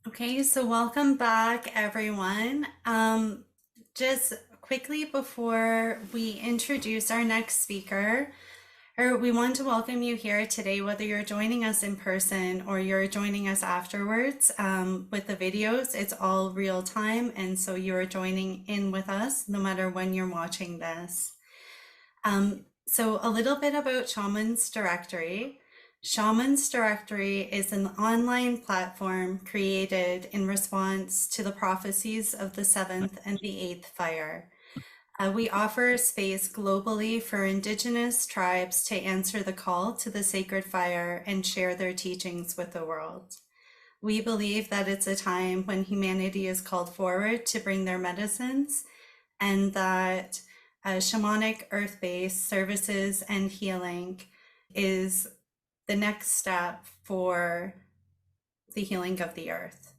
Okay, so welcome back, everyone. Just quickly before we introduce our next speaker, we want to welcome you here today, whether you're joining us in person or you're joining us afterwards with the videos. It's all real time, and so you're joining in with us no matter when you're watching this. So a little bit about Shamans Directory. Shamans Directory is an online platform created in response to the prophecies of the seventh and the eighth fire. We offer a space globally for Indigenous tribes to answer the call to the sacred fire and share their teachings with the world. We believe that it's a time when humanity is called forward to bring their medicines, and that shamanic earth-based services and healing is the next step for the healing of the earth.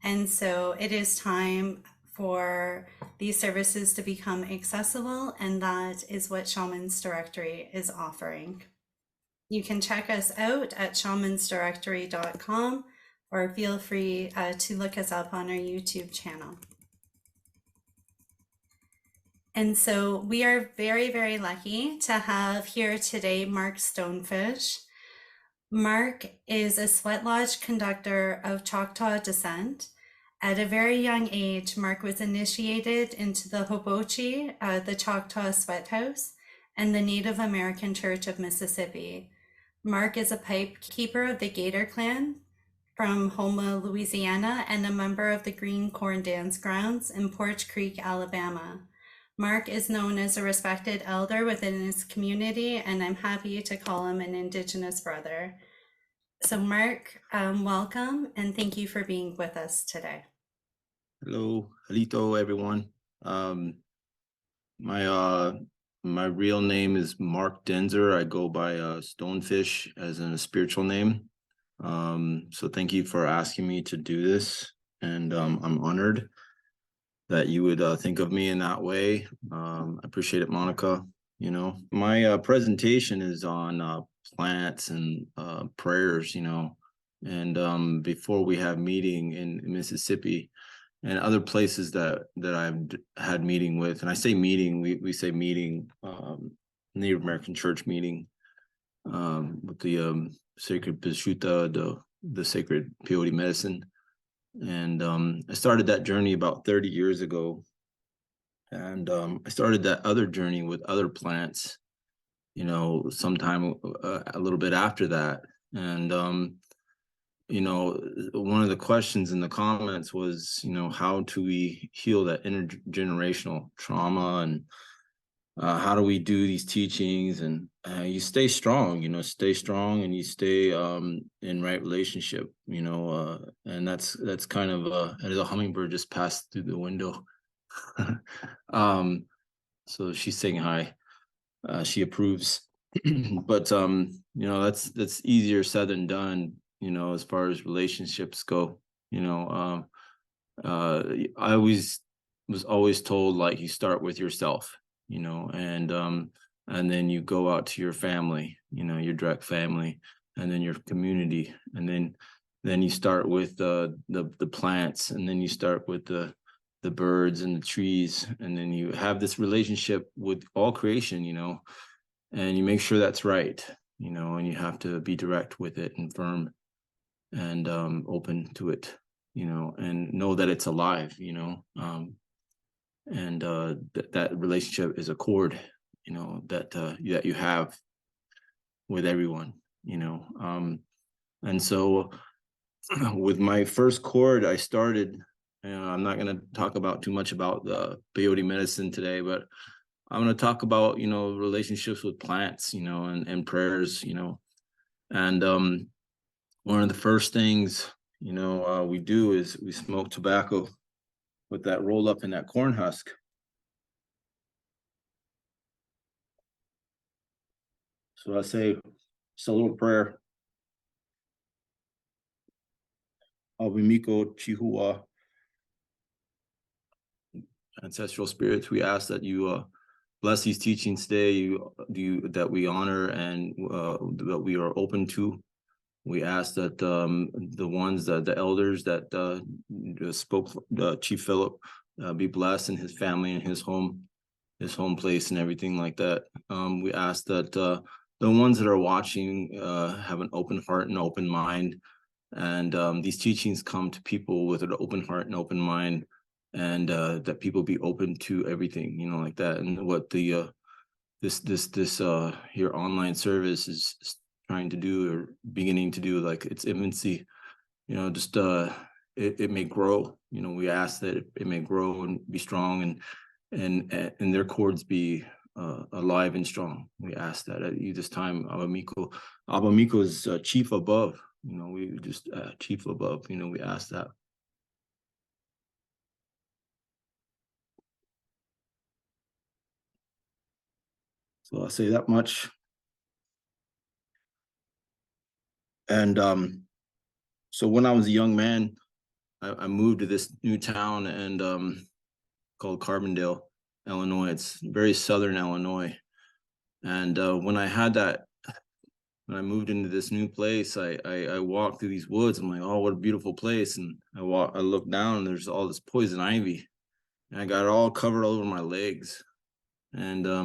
And so it is time for these services to become accessible, and that is what Shamans Directory is offering. You can check us out at shamansdirectory.com, or feel free to look us up on our YouTube channel. And so we are very, very lucky to have here today Mark Stonefish. Mark is a sweat lodge conductor of Choctaw descent. At a very young age, Mark was initiated into the Hobichi, the Choctaw Sweathouse, and the Native American Church of Mississippi. Mark is a pipe keeper of the Gator Clan from Houma, Louisiana, and a member of the Green Corn Dance Grounds in Porch Creek, Alabama. Mark is known as a respected elder within his community, and I'm happy to call him an Indigenous brother. So Mark, welcome, and thank you for being with us today. Hello, halito, everyone. My real name is Mark Denzer. I go by Stonefish as in a spiritual name. So thank you for asking me to do this, and I'm honored that you would think of me in that way. I appreciate it, Monica. You know, my presentation is on plants and prayers, and before we have meeting in Mississippi and other places that I've had meeting with, and I say meeting, we say meeting, Native American church meeting with the sacred Peshuta, the sacred peyote medicine. And I started that journey about 30 years ago. And I started that other journey with other plants, sometime a little bit after that. And, one of the questions in the comments was, how do we heal that intergenerational trauma, and how do we do these teachings? And you stay strong, and you stay in right relationship, and that's kind of as a hummingbird just passed through the window. So she's saying hi. She approves. But that's easier said than done, as far as relationships go. I was always told, like, you start with yourself, and then you go out to your family, your direct family, and then your community, and then you start with the plants, and then you start with the birds and the trees, and then you have this relationship with all creation, and you make sure that's right, and you have to be direct with it and firm and open to it, and know that it's alive, and that relationship is a cord, that you have with everyone, and so with my first cord, I started, I'm not going to talk about too much about the peyote medicine today, but I'm going to talk about, relationships with plants, and prayers, and one of the first things, we do is we smoke tobacco with that roll up in that corn husk. So I say just a little prayer. Abimiko Chihua. Ancestral spirits, we ask that you bless these teachings today, that we honor and that we are open to, We ask that the ones that the elders that spoke, Chief Philip, be blessed, and his family and his home place and everything like that. We ask that the ones that are watching have an open heart and open mind, and these teachings come to people with an open heart and open mind, and that people be open to everything, like that. And what the this your online service is trying to do, or beginning to do, like its infancy, just it may grow. We ask that it may grow and be strong, and their chords be alive and strong. We ask that at you this time. Abamiko is chief above. We just chief above. We ask that. So I'll say that much. And so when I was a young man, I moved to this new town and called Carbondale, Illinois. It's very southern Illinois. And when I moved into this new place, I walked through these woods. I'm like, oh, what a beautiful place. And I look down, and there's all this poison ivy. And I got it all covered all over my legs. And I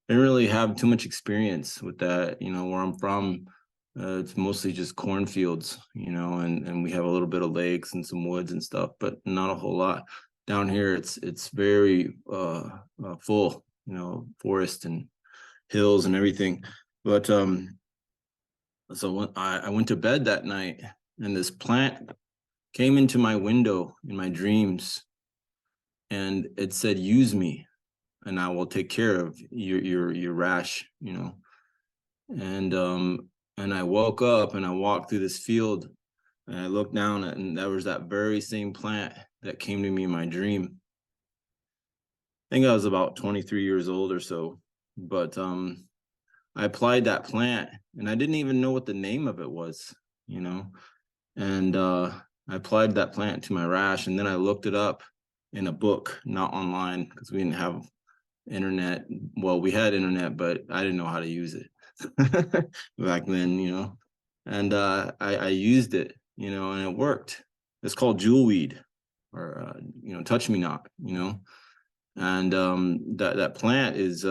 didn't really have too much experience with that. Where I'm from, it's mostly just cornfields, and we have a little bit of lakes and some woods and stuff, but not a whole lot. Down here, it's very full, forest and hills and everything. But so when I went to bed that night, and this plant came into my window in my dreams, and it said, "Use me, and I will take care of your rash," And I woke up and I walked through this field, and I looked down, and there was that very same plant that came to me in my dream. I think I was about 23 years old or so, but I applied that plant, and I didn't even know what the name of it was, and I applied that plant to my rash, and then I looked it up in a book, not online, because we didn't have internet. Well, we had internet, but I didn't know how to use it back then, and I used it, and it worked. It's called jewelweed, or touch me not, and that plant is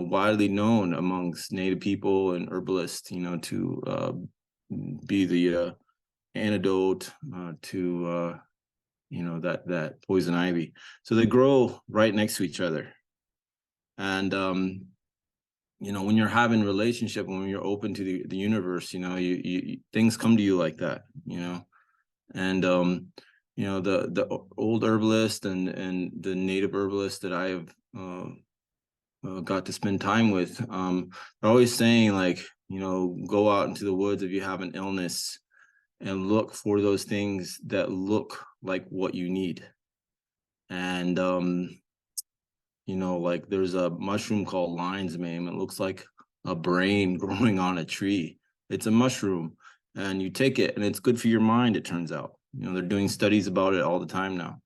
widely known amongst Native people and herbalists, to be the antidote to that poison ivy. So they grow right next to each other. And when you're having a relationship, when you're open to the universe, you things come to you like that, and the old herbalist and the native herbalist that I have got to spend time with, they're always saying, like, go out into the woods if you have an illness, and look for those things that look like what you need. And like there's a mushroom called lion's mane. It looks like a brain growing on a tree. It's a mushroom, and you take it, and it's good for your mind, it turns out. They're doing studies about it all the time now.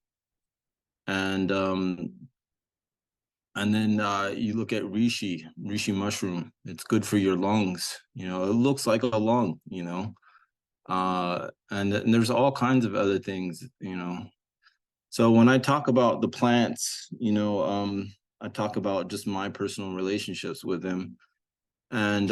And then you look at reishi mushroom. It's good for your lungs. It looks like a lung, and there's all kinds of other things, So when I talk about the plants, I talk about just my personal relationships with them. And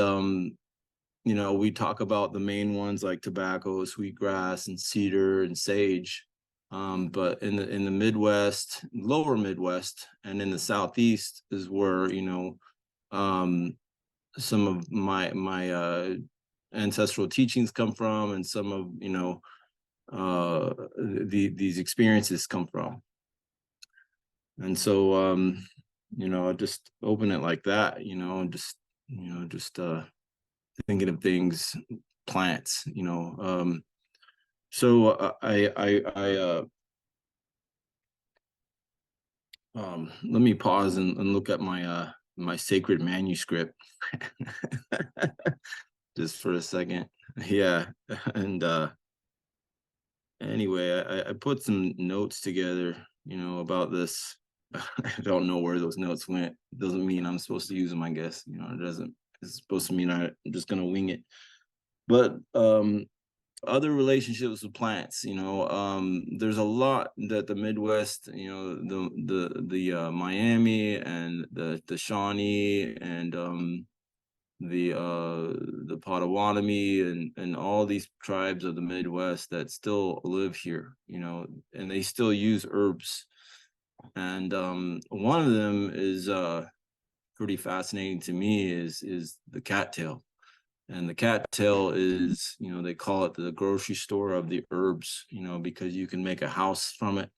we talk about the main ones like tobacco, sweetgrass, and cedar and sage. But in the Midwest, lower Midwest, and in the Southeast is where, some of my ancestral teachings come from, and some of, these experiences come from. And so I just open it like that, just thinking of things, plants, so let me pause and look at my sacred manuscript just for a second. Yeah. And anyway, I put some notes together, about this. I don't know where those notes went. Doesn't mean I'm supposed to use them, I guess. It doesn't. It's supposed to mean I'm just gonna wing it. But other relationships with plants, there's a lot that the Midwest, the Miami and the Shawnee and the Potawatomi and all these tribes of the Midwest that still live here, and they still use herbs. And one of them is pretty fascinating to me is the cattail. And the cattail is, they call it the grocery store of the herbs, because you can make a house from it.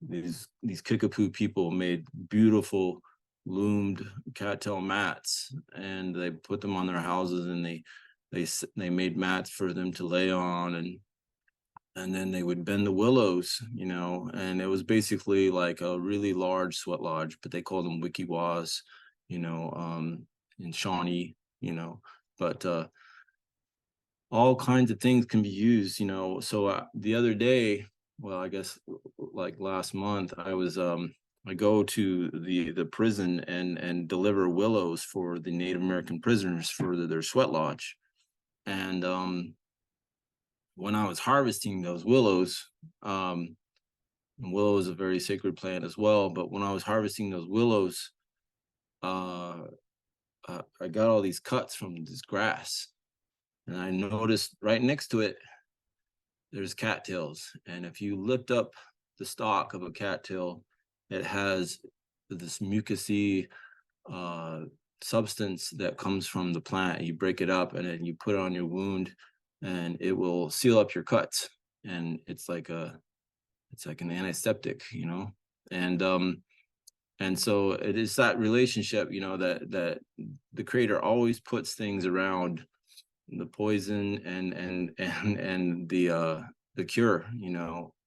These Kickapoo people made beautiful loomed cattail mats, and they put them on their houses, and they made mats for them to lay on, and then they would bend the willows, and it was basically like a really large sweat lodge, but they called them wikiwas, in Shawnee, but all kinds of things can be used, so the other day, well, I guess like last month, I go to the prison and deliver willows for the Native American prisoners for their sweat lodge. And when I was harvesting those willows, and willow is a very sacred plant as well, but when I was harvesting those willows, I got all these cuts from this grass, and I noticed right next to it there's cattails. And if you lift up the stalk of a cattail, it has this mucousy substance that comes from the plant. You break it up and then you put it on your wound, and it will seal up your cuts. And it's like an antiseptic, and so it is that relationship, that the creator always puts things around the poison and the cure,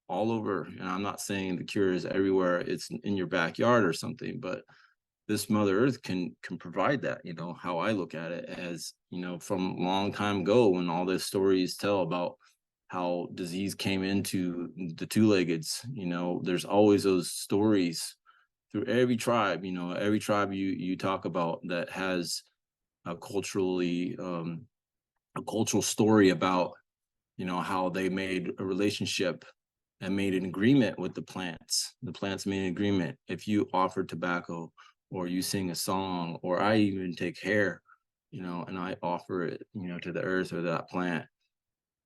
all over. And I'm not saying the cure is everywhere, it's in your backyard or something, but this Mother Earth can provide that. How I look at it, as from long time ago, when all the stories tell about how disease came into the two-leggeds, there's always those stories through every tribe. Every tribe you talk about that has a cultural story about how they made a relationship and made an agreement with the plants. The plants made an agreement. If you offer tobacco, or you sing a song, or I even take hair, and I offer it, to the earth or that plant,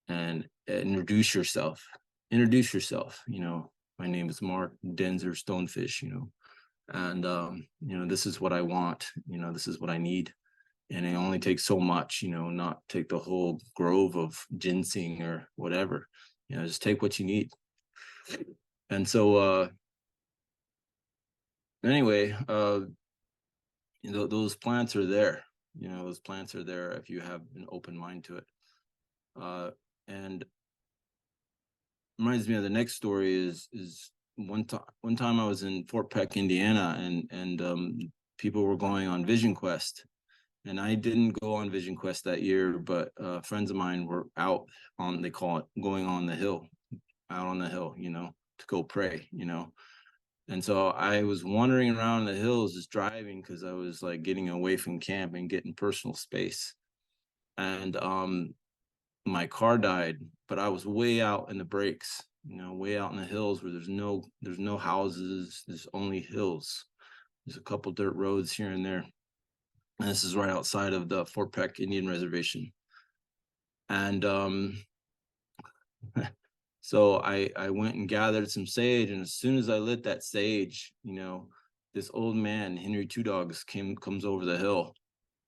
and introduce yourself. My name is Mark Denzer Stonefish, and this is what I want, this is what I need. And it only takes so much, not take the whole grove of ginseng or whatever, just take what you need. And so anyway, those plants are there. Those plants are there if you have an open mind to it. And reminds me of the next story is one time I was in Fort Peck, Indiana, and people were going on Vision Quest. And I didn't go on Vision Quest that year, but friends of mine were out on, they call it going on the hill, out on the hill, to go pray, And so I was wandering around the hills, just driving, because I was like getting away from camp and getting personal space. And my car died, but I was way out in the breaks, way out in the hills where there's no houses, there's only hills. There's a couple dirt roads here and there. And this is right outside of the Fort Peck Indian Reservation. And so I went and gathered some sage, and as soon as I lit that sage, this old man, Henry Two Dogs, comes over the hill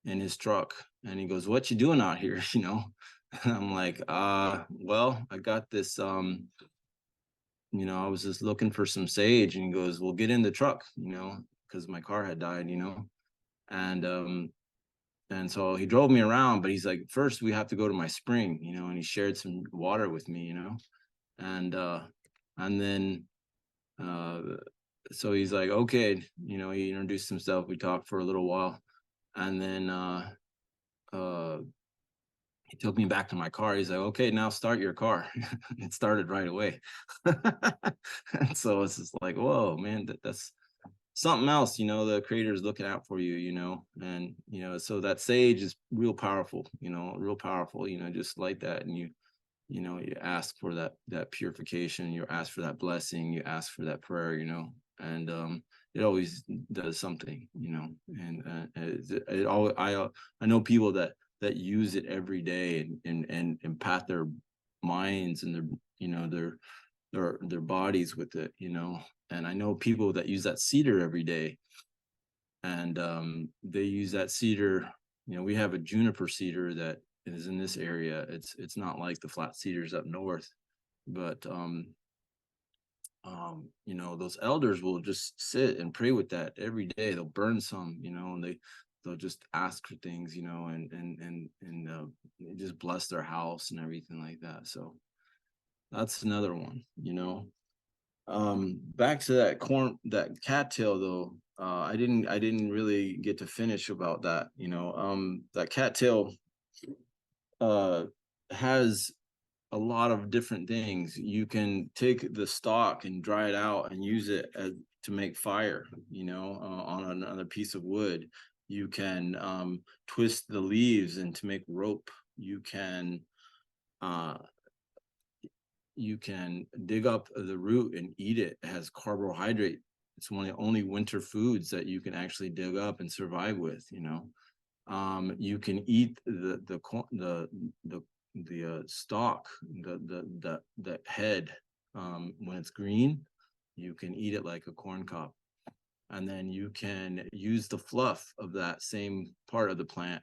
in his truck, and he goes, "What you doing out here?" And I'm like, well, I got this, I was just looking for some sage. And he goes, "Well, get in the truck," because my car had died, and so he drove me around, but he's like, "First we have to go to my spring," and he shared some water with me, and then so he's like, "Okay," he introduced himself. We talked for a little while, and then he took me back to my car. He's like, "Okay, now start your car." It started right away. And so it's just like, whoa, man, that's something else, the creator is looking out for you, and so that sage is real powerful, real powerful, just like that. And you ask for that purification, you ask for that blessing, you ask for that prayer, and it always does something, and it all I know people that use it every day and impact their minds and their bodies with it, and I know people that use that cedar every day, and they use that cedar. We have a juniper cedar that is in this area. It's not like the flat cedars up north, but those elders will just sit and pray with that every day. They'll burn some, and they'll just ask for things, and just bless their house and everything like that. So that's another one. Back to that cattail though. I didn't really get to finish about that. That cattail has a lot of different things. You can take the stalk and dry it out and use it to make fire, on another piece of wood. You can twist the leaves and to make rope. You can dig up the root and eat it. It has carbohydrate. It's one of the only winter foods that you can actually dig up and survive with. You can eat the stalk, the head, when it's green. You can eat it like a corn cob, and then you can use the fluff of that same part of the plant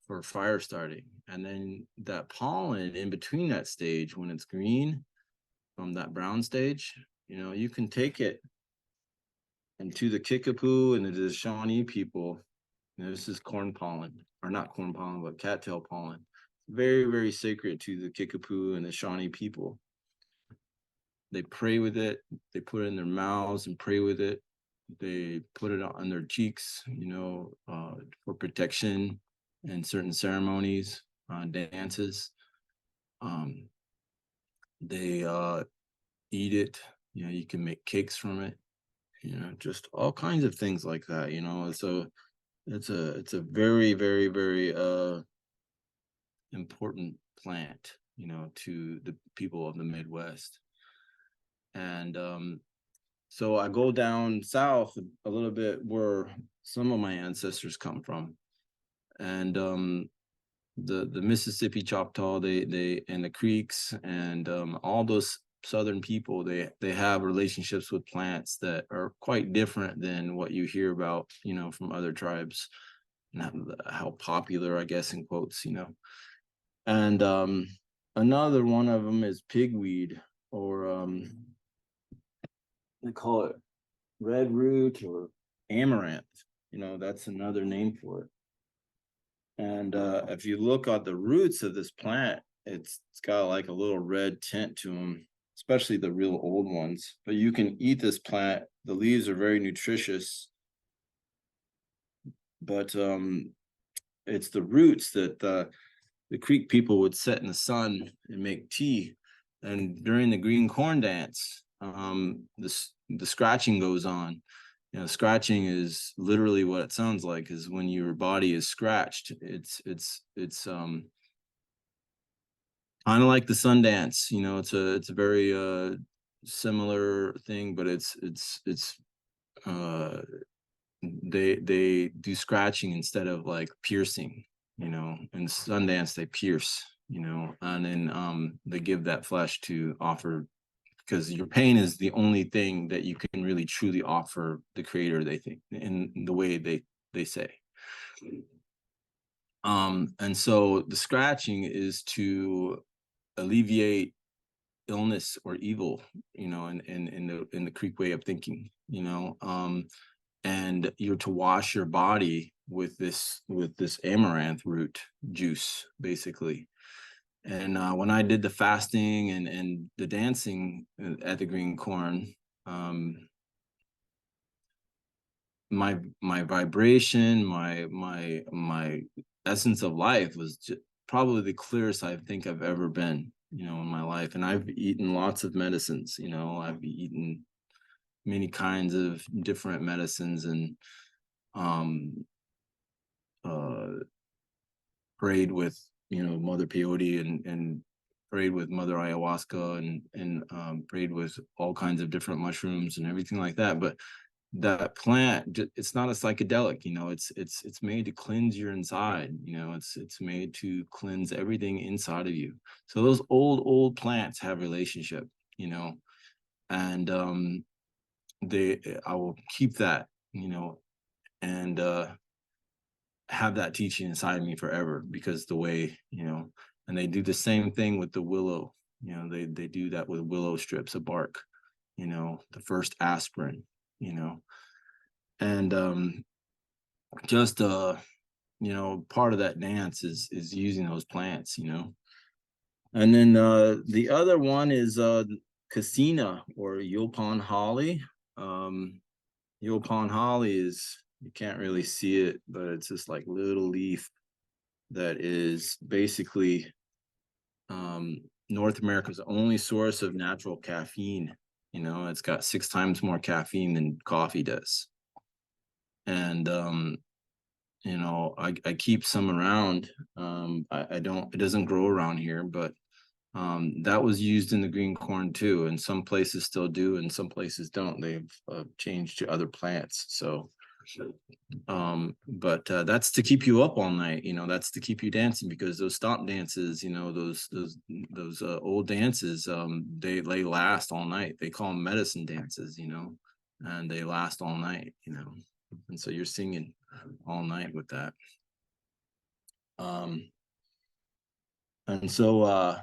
for fire starting. And then that pollen in between that stage, when it's green, from that brown stage, you can take it into the Kickapoo and the Shawnee people. This is corn pollen, or not corn pollen, but cattail pollen. Very, very sacred to the Kickapoo and the Shawnee people. They pray with it. They put it in their mouths and pray with it. They put it on their cheeks, for protection in certain ceremonies, dances. They eat it. You can make cakes from it. Just all kinds of things like that. So it's a very, very, very important plant, to the people of the Midwest. And so I go down south a little bit where some of my ancestors come from, and the Mississippi Choctaw, they and the Creeks, and all those southern people, they have relationships with plants that are quite different than what you hear about, from other tribes, and how popular, I guess, in quotes, and another one of them is pigweed, or they call it red root or amaranth. That's another name for it. And if you look at the roots of this plant, it's got like a little red tint to them, especially the real old ones. But you can eat this plant. The leaves are very nutritious, but it's the roots that the Creek people would set in the sun and make tea. And during the green corn dance, the scratching goes on. Scratching is literally what it sounds like, is when your body is scratched. It's kind of like the sun dance. It's a very similar thing, but they do scratching instead of like piercing. In sun dance they pierce, and then they give that flesh to offer, because your pain is the only thing that you can really truly offer the creator, they think, in the way they say. And so the scratching is to alleviate illness or evil, in the Creek way of thinking, and you're to wash your body with this amaranth root juice, basically. And when I did the fasting and the dancing at the green corn, my vibration, my essence of life was probably the clearest I think I've ever been, in my life. And I've eaten lots of medicines. I've eaten many kinds of different medicines, and prayed with, Mother Peyote, and prayed with Mother Ayahuasca, and prayed with all kinds of different mushrooms and everything like that. But that plant, it's not a psychedelic, it's made to cleanse your inside, it's made to cleanse everything inside of you. So those old plants have relationship, and I will keep that, and have that teaching inside me forever, because the way, and they do the same thing with the willow, they do that with willow strips of bark, the first aspirin, and just part of that dance is using those plants, and then the other one is Cassina, or Yopon holly. Yopon holly is, you can't really see it, but it's this like little leaf that is basically North America's only source of natural caffeine. It's got 6 times more caffeine than coffee does. And I keep some around. I don't, it doesn't grow around here, but that was used in the green corn too, and some places still do and some places don't. They've changed to other plants. So but that's to keep you up all night, that's to keep you dancing, because those stomp dances, those old dances, they last all night. They call them medicine dances, and they last all night, and so you're singing all night with that. And so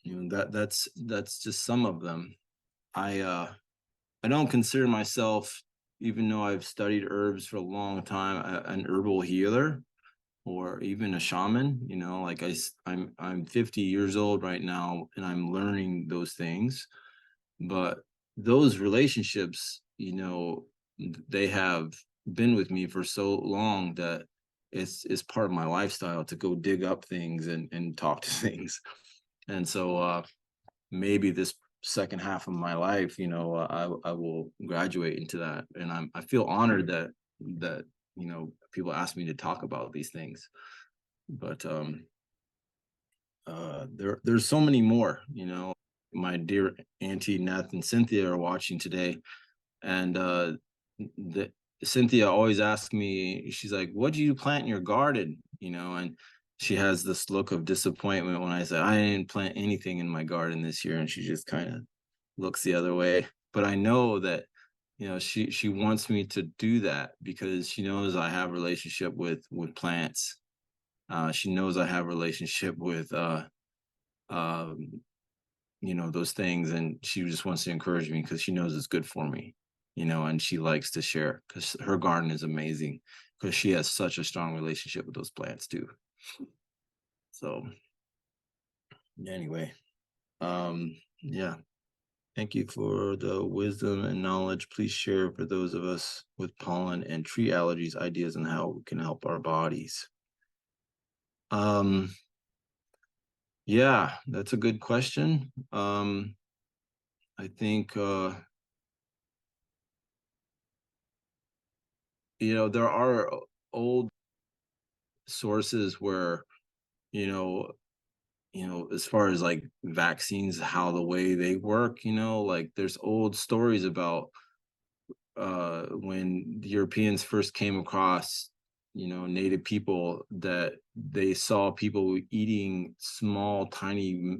that's just some of them. I don't consider myself, even though I've studied herbs for a long time, an herbal healer or even a shaman. Like I'm 50 years old right now, and I'm learning those things. But those relationships, they have been with me for so long that it's part of my lifestyle to go dig up things and talk to things. And so maybe this second half of my life, I will graduate into that, and I feel honored that people ask me to talk about these things. But there's so many more. My dear Auntie Neth and Cynthia are watching today, and Cynthia always asks me, she's like, "What do you plant in your garden?" And she has this look of disappointment when I say I didn't plant anything in my garden this year, and she just kind of looks the other way. But I know that she wants me to do that, because she knows I have a relationship with plants. She knows I have a relationship with those things, and she just wants to encourage me because she knows it's good for me, and she likes to share because her garden is amazing, because she has such a strong relationship with those plants too. So anyway, yeah, thank you for the wisdom and knowledge. Please share for those of us with pollen and tree allergies ideas on how we can help our bodies. Yeah, that's a good question. I think there are old sources where as far as like vaccines, how the way they work, like there's old stories about when the Europeans first came across native people, that they saw people eating small tiny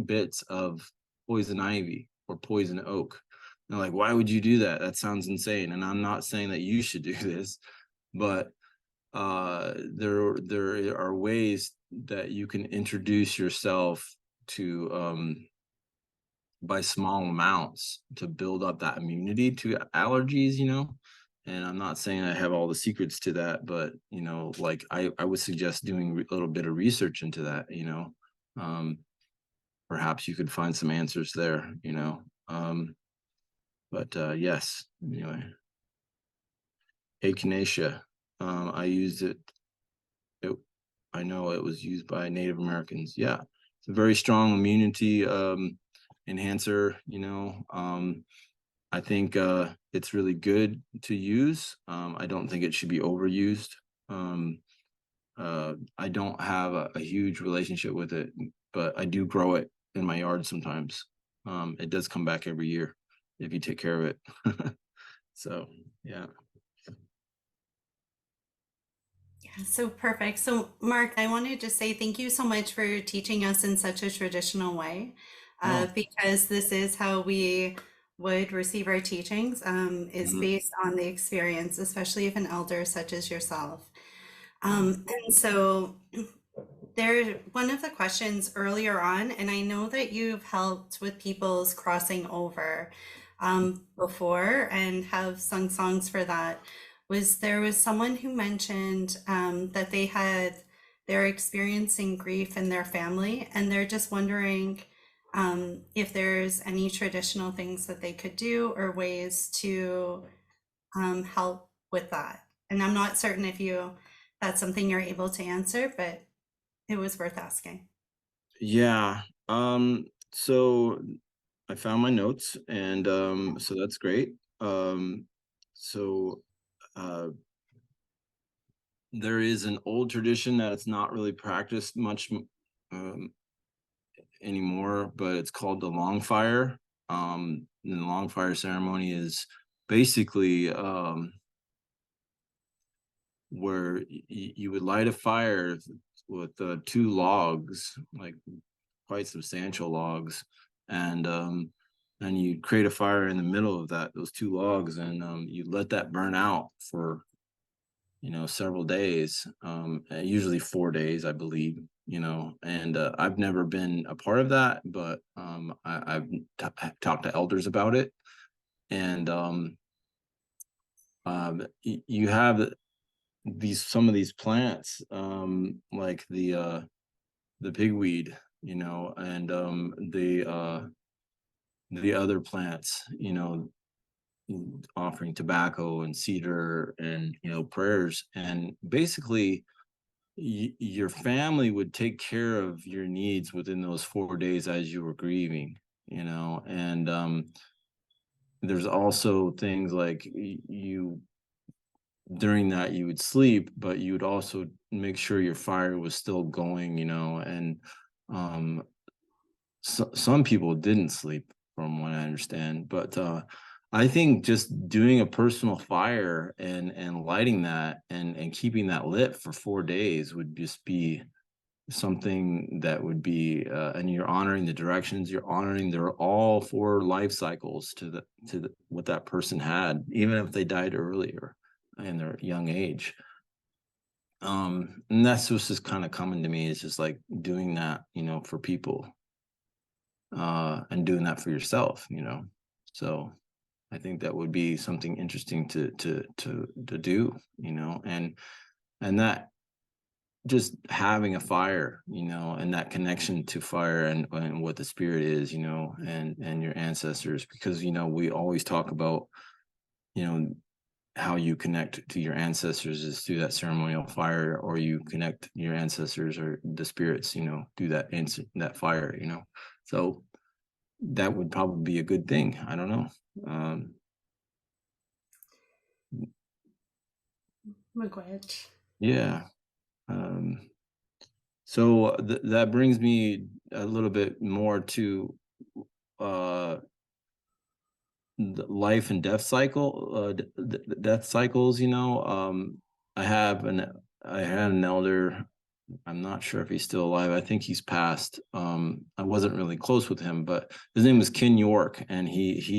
bits of poison ivy or poison oak. And they're like, why would you do that? That sounds insane. And I'm not saying that you should do this, but there are ways that you can introduce yourself to by small amounts to build up that immunity to allergies, and I'm not saying I have all the secrets to that, but like I would suggest doing a little bit of research into that. Perhaps you could find some answers there. But yes, anyway, echinacea, I used it. I know it was used by Native Americans. Yeah, it's a very strong immunity enhancer, I think it's really good to use. I don't think it should be overused. I don't have a huge relationship with it, but I do grow it in my yard sometimes. It does come back every year if you take care of it. So, yeah. Yeah, so perfect. So, Mark, I wanted to say thank you so much for teaching us in such a traditional way, No. because this is how we would receive our teachings, is Mhm. based on the experience, especially of an elder such as yourself. Yeah. And so, one of the questions earlier on, and I know that you've helped with people's crossing over before and have sung songs for that, was there was someone who mentioned that they're experiencing grief in their family, and they're just wondering if there's any traditional things that they could do or ways to help with that. And I'm not certain if that's something you're able to answer, but it was worth asking. Yeah. So I found my notes, and so that's great. So uh there is an old tradition that it's not really practiced much um anymore, but it's called the long fire. And the long fire ceremony is basically where you would light a fire with two logs, like quite substantial logs, and you create a fire in the middle of those two logs, and you let that burn out for several days, usually 4 days, I believe. And I've never been a part of that, but I've talked to elders about it, and you have some of these plants, like the pigweed, and the other plants, offering tobacco and cedar and prayers, and basically your family would take care of your needs within those 4 days as you were grieving, and there's also things like you during that you would sleep, but you would also make sure your fire was still going, and um some people didn't sleep from what I understand, but I think just doing a personal fire and lighting that and keeping that lit for 4 days would just be something that would be and you're honoring the directions, you're honoring their all four life cycles to what that person had, even if they died earlier in their young age. And that's what's just kind of coming to me, is just like doing that, for people, and doing that for yourself, so I think that would be something interesting to do, and that just having a fire, and that connection to fire, and what the spirit is, and your ancestors, because we always talk about, you know how you connect to your ancestors is through that ceremonial fire, or you connect your ancestors or the spirits, do that fire, so that would probably be a good thing. I don't know. um Miigwech. yeah. um so that brings me a little bit more to uh the life and death cycle, death cycles, i have an I had an elder. I'm not sure if he's still alive. I think he's passed. I wasn't really close with him, but his name was Ken York, and he's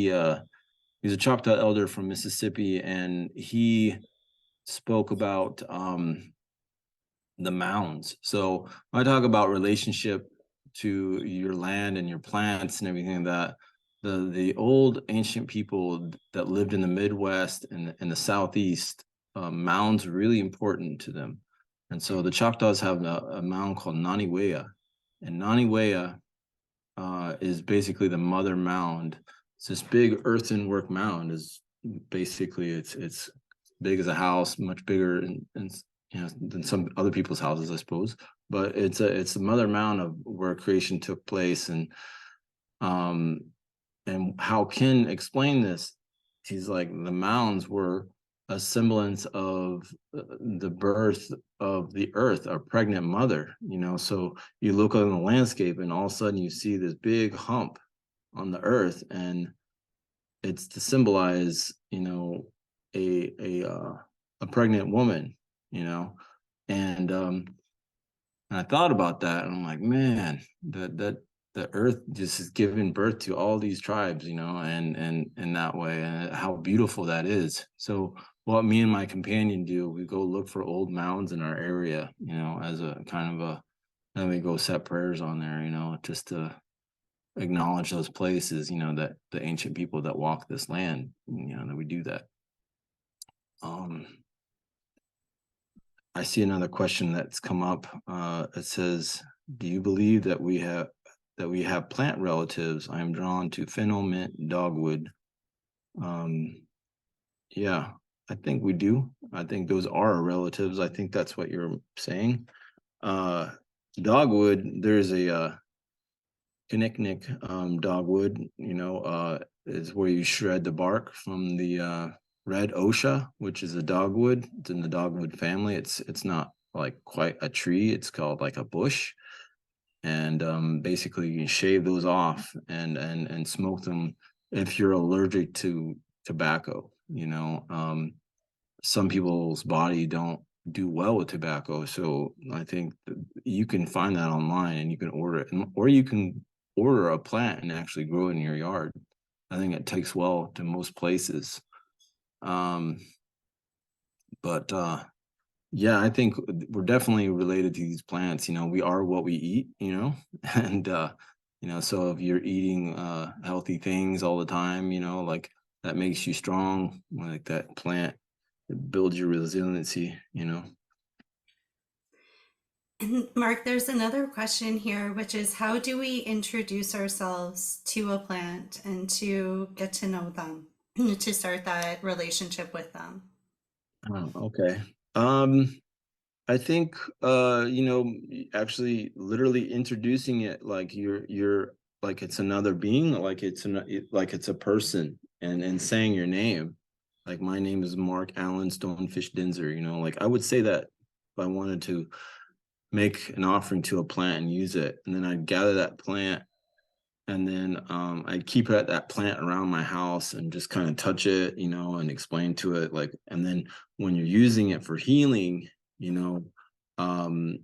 a Choctaw elder from Mississippi, and he spoke about the mounds. So when I talk about relationship to your land and your plants and everything, that the old ancient people that lived in the Midwest and the Southeast, mounds are really important to them. And so the Choctaws have a mound called Naniwea, and Naniwea is basically the mother mound. It's this big earthenwork mound. Is basically it's big as a house, much bigger than some other people's houses, I suppose. But it's the mother mound of where creation took place, and And how Ken explained this, he's like, the mounds were a semblance of the birth of the earth, a pregnant mother, so you look on the landscape and all of a sudden you see this big hump on the earth, and it's to symbolize, a pregnant woman, and I thought about that, and I'm like, man, that the earth just is giving birth to all these tribes, and in that way, and how beautiful that is. So what me and my companion do, we go look for old mounds in our area, as a kind of and we go set prayers on there, just to acknowledge those places, that the ancient people that walk this land, that we do that. I see another question that's come up. It says, do you believe that we have plant relatives? I am drawn to fennel, mint, dogwood. Yeah, I think we do. I think those are our relatives. I think that's what you're saying. Dogwood, there's a Kinnicknick dogwood, is where you shred the bark from the red osha, which is a dogwood. It's in the dogwood family. It's not like quite a tree. It's called like a bush. And basically you shave those off and smoke them if you're allergic to tobacco. Some people's body don't do well with tobacco, so I think you can find that online and you can order it, or you can order a plant and actually grow it in your yard. I think it takes well to most places. But yeah, I think we're definitely related to these plants. We are what we eat, and so if you're eating healthy things all the time, like that makes you strong, like that plant, it builds your resiliency. And Mark, there's another question here, which is how do we introduce ourselves to a plant and to get to know them, to start that relationship with them? Oh, okay. I think actually literally introducing it like you're like it's another being, like like it's a person, and saying your name. Like, my name is Mark Allen Stonefish Denzer, like I would say that if I wanted to make an offering to a plant and use it, and then I'd gather that plant, and then I'd keep that plant around my house and just kind of touch it, and explain to it, like, and then when you're using it for healing, um,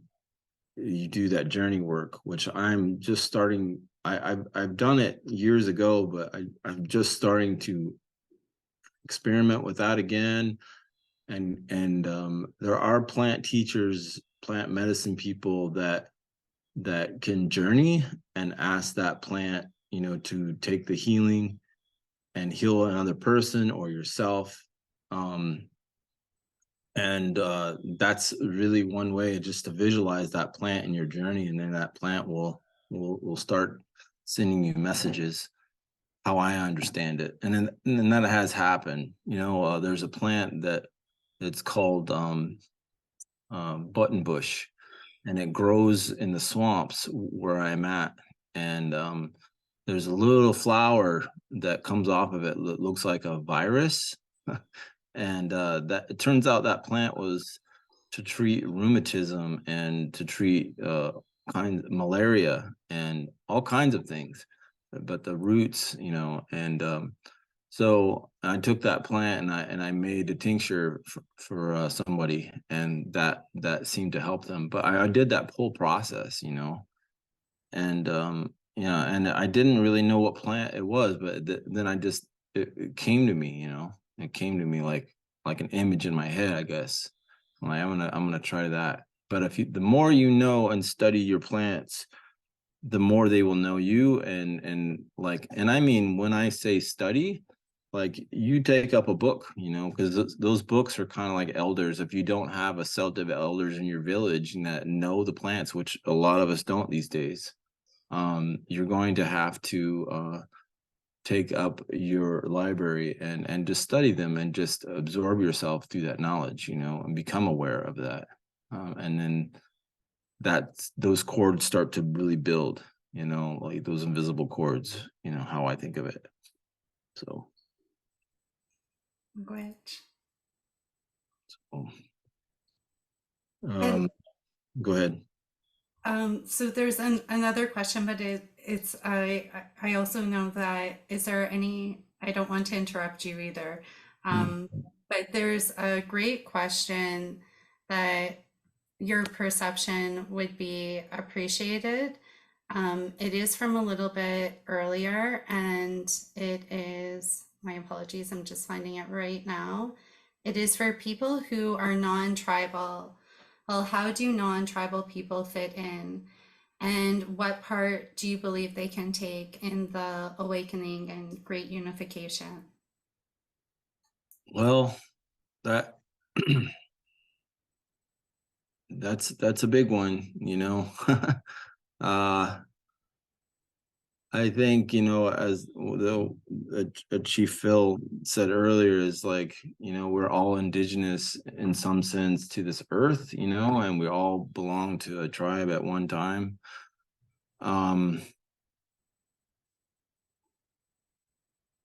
you do that journey work, which I'm just starting. I've done it years ago, but I'm just starting to experiment with that again. And there are plant teachers, plant medicine people that can journey and ask that plant, to take the healing and heal another person or yourself. And that's really one way, just to visualize that plant in your journey, and then that plant will start sending you messages, how I understand it. And then that has happened. There's a plant that it's called button bush, and it grows in the swamps where I'm at. And there's a little flower that comes off of it that looks like a virus. And that it turns out that plant was to treat rheumatism and to treat malaria and all kinds of things. But the roots, and so I took that plant and I made a tincture for somebody, and that seemed to help them. But I did that whole process, and yeah, and I didn't really know what plant it was, but then it came to me, it came to me like an image in my head, I guess. I'm like, I'm gonna try that. But the more you know and study your plants, the more they will know you, and I mean, when I say study, like, you take up a book, because those books are kind of like elders. If you don't have a set of elders in your village that know the plants, which a lot of us don't these days, you're going to have to take up your library and just study them and just absorb yourself through that knowledge, and become aware of that. And then those chords start to really build, like those invisible cords, how I think of it. So, Language. um, And go ahead. so there's another question, but it's I also know that is there any, I don't want to interrupt you either, Mm. but there's a great question that your perception would be appreciated. It is from a little bit earlier, and it is, my apologies, I'm just finding it right now. It is for people who are non-tribal. Well, how do non-tribal people fit in? And what part do you believe they can take in the awakening and great unification? Well, that that's a big one. uh I think, as a Chief Phil said earlier, is like, we're all indigenous in some sense to this earth, and we all belong to a tribe at one time.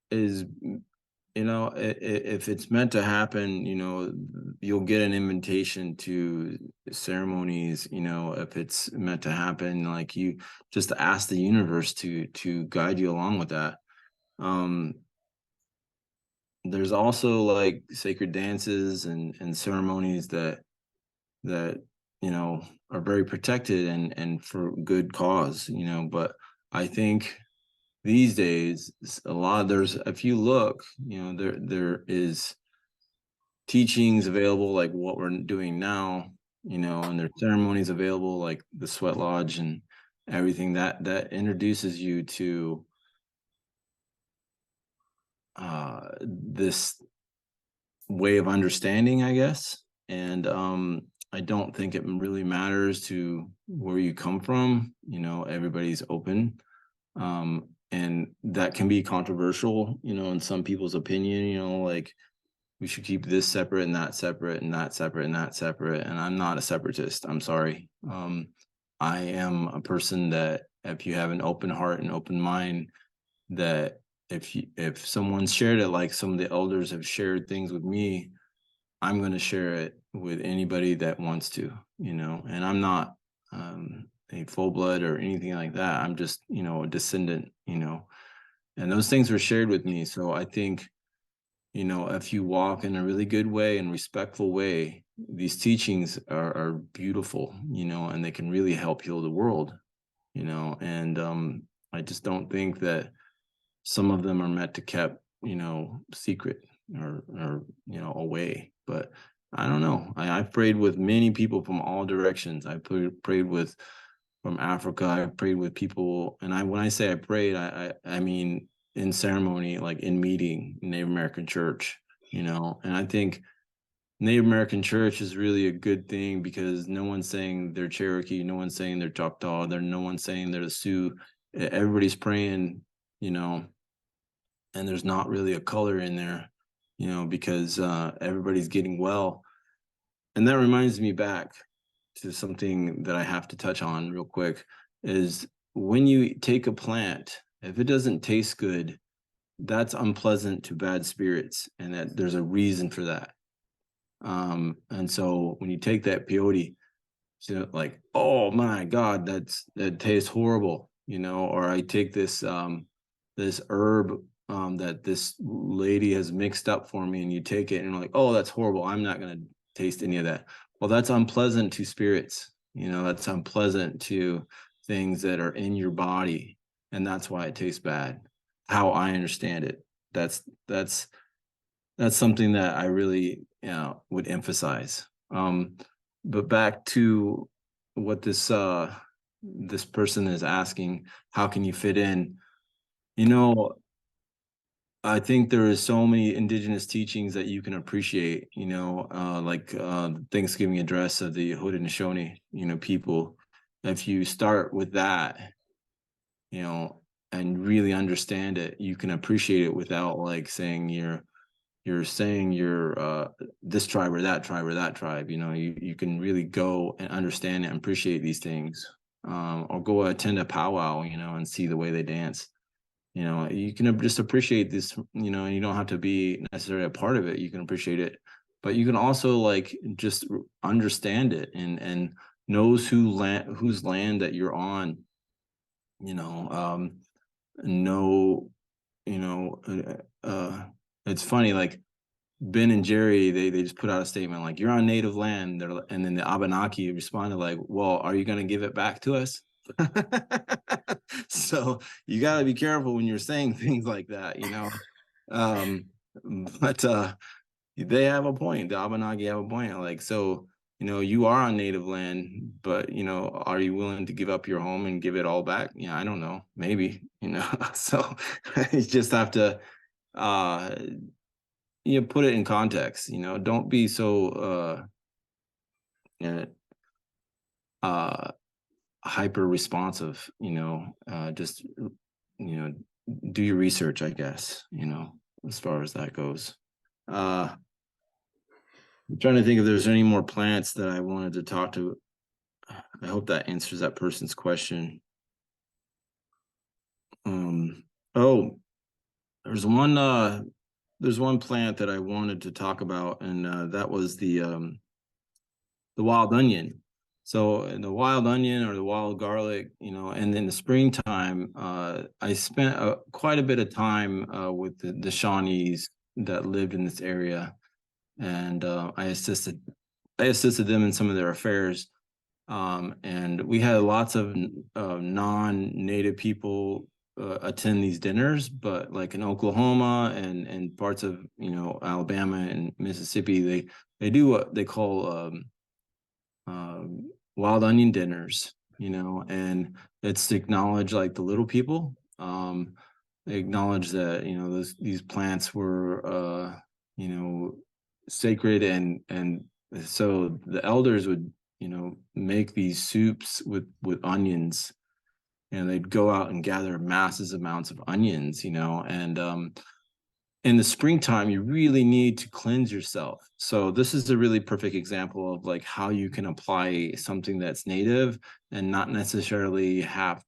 Is if it's meant to happen, you'll get an invitation to ceremonies, if it's meant to happen, like you just ask the universe to guide you along with that. There's also like sacred dances and ceremonies that are very protected and for good cause, but I think these days a lot, there's, if you look, there is teachings available like what we're doing now, and there's ceremonies available like the sweat lodge and everything that introduces you to this way of understanding, I guess. And I don't think it really matters to where you come from. Everybody's open. And that can be controversial, in some people's opinion, like we should keep this separate and that separate and that separate and that separate. And I'm not a separatist. I'm sorry. I am a person that if you have an open heart and open mind, that if someone's shared it, like some of the elders have shared things with me, I'm going to share it with anybody that wants to, and I'm not a full blood or anything like that. I'm just, a descendant, and those things were shared with me. So I think, if you walk in a really good way and respectful way, these teachings are beautiful, and they can really help heal the world, and I just don't think that some of them are meant to kept, secret or away. But I don't know. I've prayed with many people from all directions. I prayed with from Africa. I prayed with people, and when I say I prayed, I mean in ceremony, like in meeting, Native American church, and I think Native American church is really a good thing because no one's saying they're Cherokee, no one's saying they're Choctaw, no one's saying they're the Sioux. Everybody's praying, and there's not really a color in there, because everybody's getting well. And that reminds me back to something that I have to touch on real quick is when you take a plant, if it doesn't taste good, that's unpleasant to bad spirits, and that there's a reason for that. And so when you take that peyote, like, oh my God, that tastes horrible, or I take this this herb that this lady has mixed up for me, and you take it and you're like, oh, that's horrible. I'm not gonna taste any of that. Well, that's unpleasant to spirits, that's unpleasant to things that are in your body, and that's why it tastes bad. How I understand it. That's something that I really, would emphasize. But back to what this person is asking, how can you fit in? I think there is so many indigenous teachings that you can appreciate, like the Thanksgiving address of the Haudenosaunee, people. If you start with that, and really understand it, you can appreciate it without like saying you're saying you're this tribe or that tribe or that tribe. You can really go and understand and appreciate these things. or go attend a powwow, and see the way they dance. You can just appreciate this, and you don't have to be necessarily a part of it. You can appreciate it, but you can also like just understand it and knows whose land that you're on. Know, it's funny, like Ben and Jerry, they just put out a statement like, "You're on native land." And then the Abenaki responded like, "Well, are you going to give it back to us?" So you got to be careful when you're saying things like that. Um, but they have a point. The Abenaki have a point. Like, so, you are on native land, but, are you willing to give up your home and give it all back? Yeah, I don't know. Maybe, so you just have to, uh, put it in context, don't be so, uh, uh, hyper responsive, just, do your research, I guess, as far as that goes. I'm trying to think if there's any more plants that I wanted to talk to. I hope that answers that person's question. Oh, there's one plant that I wanted to talk about, and that was the wild onion. So the wild onion or the wild garlic, and in the springtime, I spent quite a bit of time with the Shawnees that lived in this area, and I assisted them in some of their affairs. And we had lots of non-native people attend these dinners, but like in Oklahoma and parts of Alabama and Mississippi, they do what they call wild onion dinners, and it's to acknowledge like the little people. They acknowledge that these plants were sacred, and so the elders would make these soups with onions, and they'd go out and gather massive amounts of onions, and in the springtime you really need to cleanse yourself. So this is a really perfect example of like how you can apply something that's native and not necessarily have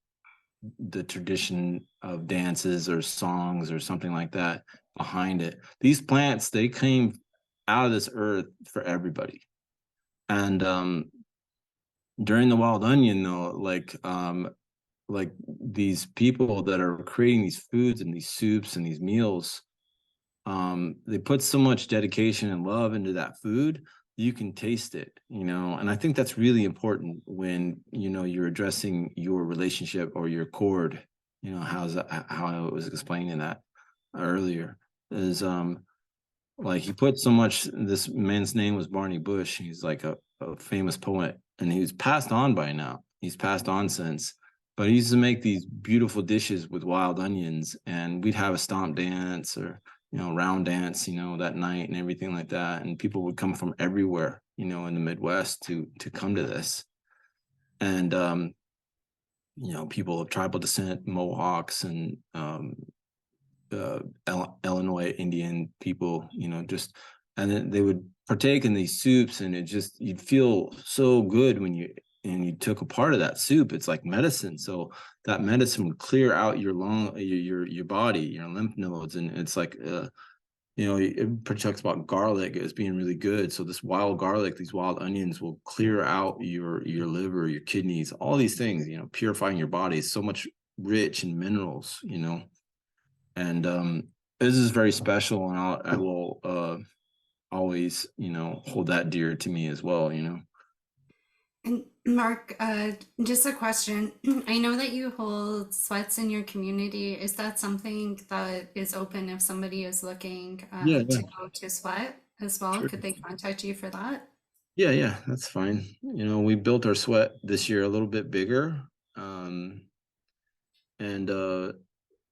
the tradition of dances or songs or something like that behind it. These plants, they came out of this earth for everybody. And during the wild onion though, like these people that are creating these foods and these soups and these meals, they put so much dedication and love into that food, you can taste it, and I think that's really important when you're addressing your relationship or your cord. How I was explaining that earlier is like he put so much. This man's name was Barney Bush. He's like a famous poet, and he was passed on by now. He's passed on since, but he used to make these beautiful dishes with wild onions, and we'd have a stomp dance or round dance, that night and everything like that. And people would come from everywhere, in the Midwest to come to this. And people of tribal descent, Mohawks and Illinois Indian people, just, and then they would partake in these soups, and you'd feel so good when you took a part of that soup. It's like medicine. So that medicine would clear out your your body, your lymph nodes, and it's like it talks about garlic as being really good. So this wild garlic, these wild onions will clear out your liver, your kidneys, all these things, purifying your body. So much rich in minerals, and this is very special, and I will always hold that dear to me as well. And Mark, just a question. I know that you hold sweats in your community. Is that something that is open if somebody is looking Yeah, yeah, to go to sweat as well? sure. Could they contact you for that? Yeah, that's fine. We built our sweat this year a little bit bigger, and the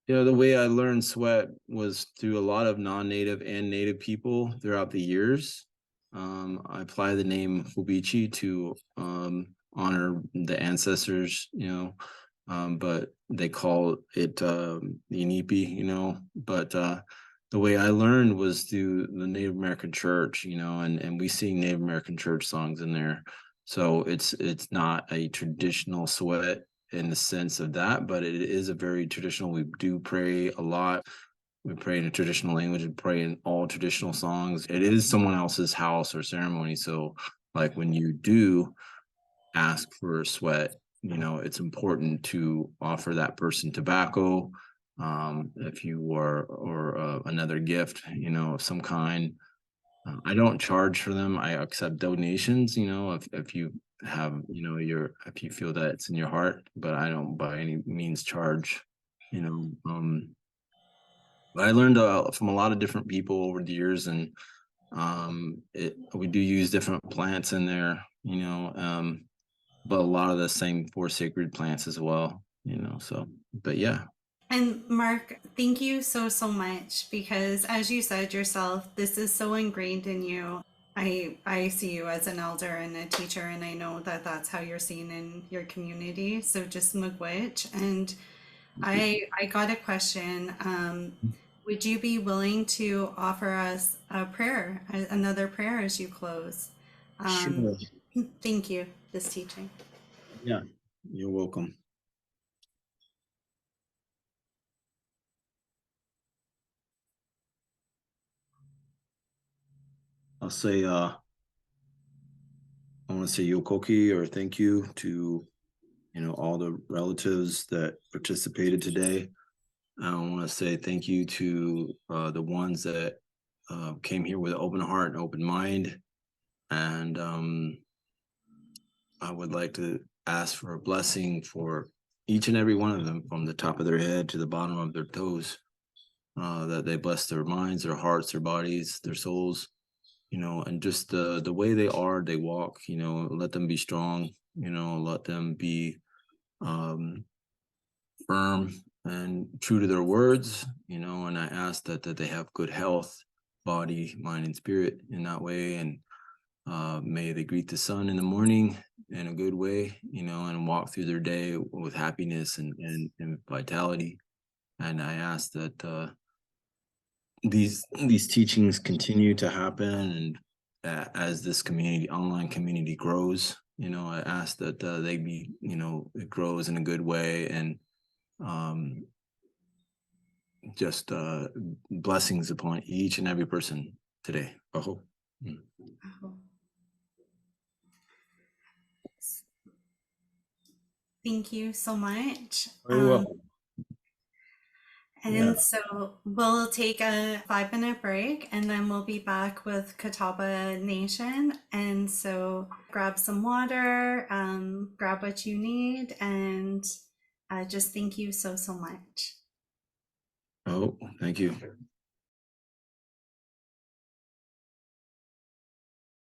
way I learned sweat was through a lot of non-native and native people throughout the years. I apply the name Hobichi to honor the ancestors, but they call it the Inipi, But the way I learned was through the Native American church, and we sing Native American church songs in there. So it's not a traditional sweat in the sense of that, but it is a very traditional. We do pray a lot. We pray in a traditional language and pray in all traditional songs. It is someone else's house or ceremony. So like when you do ask for a sweat, it's important to offer that person tobacco, if you are, or another gift, of some kind. I don't charge for them. I accept donations, if you have, if you feel that it's in your heart, but I don't by any means charge, you know. But I learned from a lot of different people over the years, and we do use different plants in there, but a lot of the same four sacred plants as well, so, but yeah. And Mark, thank you so, so much because as you said yourself, this is so ingrained in you. I see you as an elder and a teacher, and I know that that's how you're seen in your community. So just miigwech. And I got a question. Would you be willing to offer us a prayer, another prayer as you close? Um, Sure. Thank you, this teaching. Yeah, you're welcome. I'll say, I want to say yokoki, or thank you to, all the relatives that participated today. I want to say thank you to the ones that came here with an open heart and open mind. And I would like to ask for a blessing for each and every one of them, from the top of their head to the bottom of their toes, that they bless their minds, their hearts, their bodies, their souls, and just the way they are, they walk, let them be strong, let them be firm and true to their words, and I ask that they have good health, body, mind, and spirit in that way. And may they greet the sun in the morning in a good way, and walk through their day with happiness and vitality. And I ask that these teachings continue to happen, and as this online community grows, I ask that they be, it grows in a good way, and um, just blessings upon each and every person today. Oh. Thank you so much. Very well. Yeah. And so we'll take a 5 minute break and then we'll be back with Catawba Nation. And so grab some water, grab what you need, and just thank you so, so much. Oh, thank you.